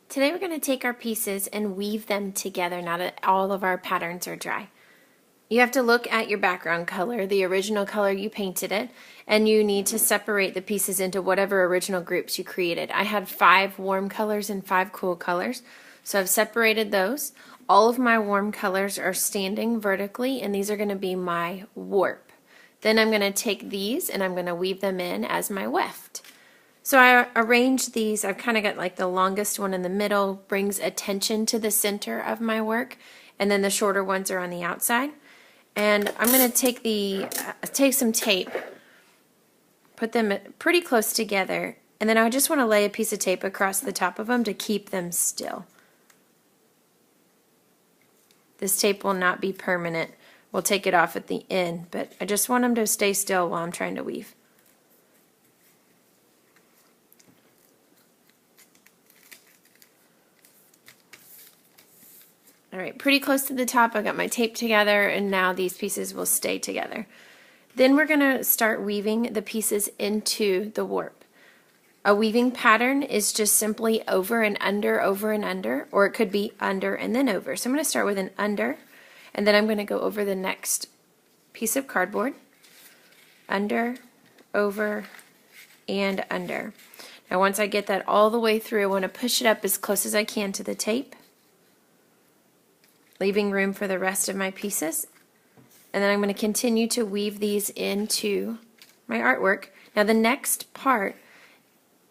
Today we're going to take our pieces and weave them together now that all of our patterns are dry. You have to look at your background color, the original color you painted it, and you need to separate the pieces into whatever original groups you created. I had 5 warm colors and 5 cool colors, so I've separated those. All of my warm colors are standing vertically, and these are going to be my warp. Then I'm going to take these and I'm going to weave them in as my weft. So I arranged these. I've kind of got like the longest one in the middle, brings attention to the center of my work, and then the shorter ones are on the outside. And I'm going to take some tape, put them pretty close together, and then I just want to lay a piece of tape across the top of them to keep them still. This tape will not be permanent. We'll take it off at the end, but I just want them to stay still while I'm trying to weave. Alright, pretty close to the top. I got my tape together, and now these pieces will stay together. Then we're going to start weaving the pieces into the warp. A weaving pattern is just simply over and under, or it could be under and then over. So I'm going to start with an under, and then I'm going to go over the next piece of cardboard. Under, over, and under. Now once I get that all the way through, I want to push it up as close as I can to the tape, leaving room for the rest of my pieces. And then I'm going to continue to weave these into my artwork. Now the next part,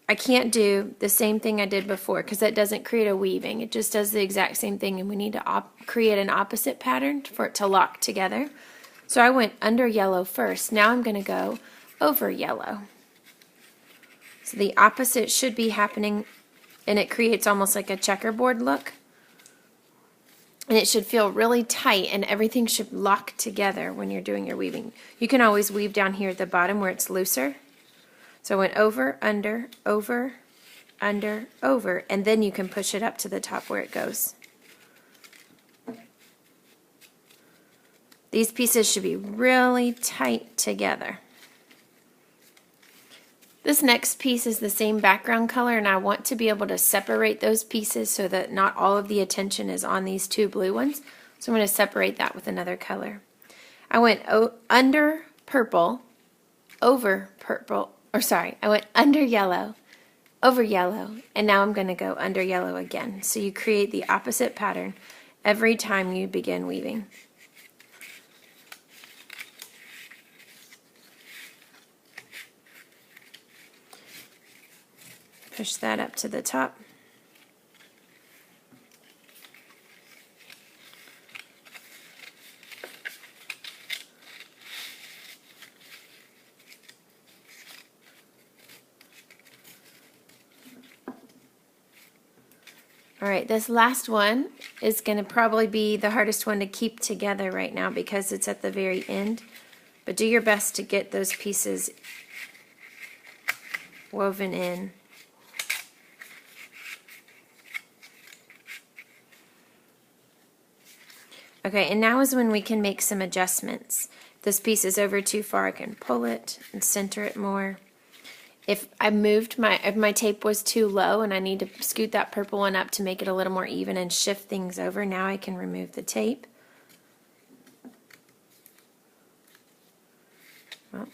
I can't do the same thing I did before because that doesn't create a weaving. It just does the exact same thing, and we need to create an opposite pattern for it to lock together. So I went under yellow first. Now I'm going to go over yellow. So the opposite should be happening, and it creates almost like a checkerboard look. And it should feel really tight, and everything should lock together when you're doing your weaving. You can always weave down here at the bottom where it's looser. So I went over, under, over, and then you can push it up to the top where it goes. These pieces should be really tight together. This next piece is the same background color, and I want to be able to separate those pieces so that not all of the attention is on these 2 blue ones. So I'm going to separate that with another color. I went under purple, over purple, I went under yellow, over yellow, and now I'm going to go under yellow again. So you create the opposite pattern every time you begin weaving. Push that up to the top. Alright, this last one is going to probably be the hardest one to keep together right now because it's at the very end. But do your best to get those pieces woven in. Okay, and now is when we can make some adjustments. If this piece is over too far, I can pull it and center it more. If my tape was too low and I need to scoot that purple one up to make it a little more even and shift things over, now I can remove the tape. Well,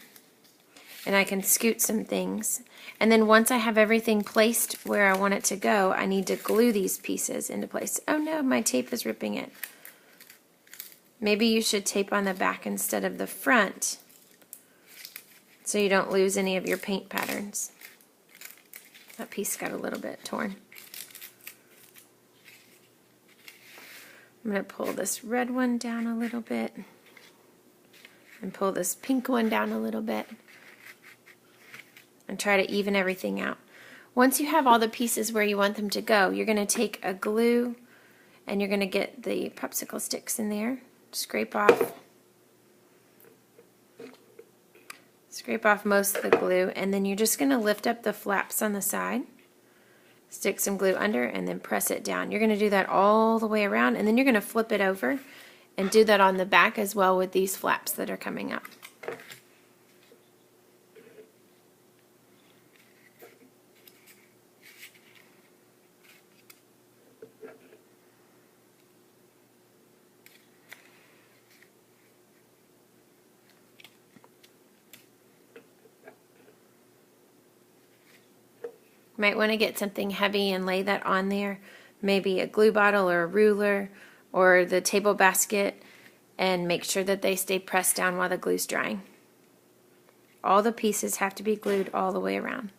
and I can scoot some things. And then once I have everything placed where I want it to go, I need to glue these pieces into place. Oh no, my tape is ripping it. Maybe you should tape on the back instead of the front so you don't lose any of your paint patterns. That piece got a little bit torn. I'm going to pull this red one down a little bit and pull this pink one down a little bit and try to even everything out. Once you have all the pieces where you want them to go, you're going to take a glue and you're going to get the popsicle sticks in there. Scrape off most of the glue, and then you're just going to lift up the flaps on the side, stick some glue under, and then press it down. You're going to do that all the way around, and then you're going to flip it over and do that on the back as well with these flaps that are coming up. Might want to get something heavy and lay that on there, maybe a glue bottle or a ruler or the table basket, and make sure that they stay pressed down while the glue's drying. All the pieces have to be glued all the way around.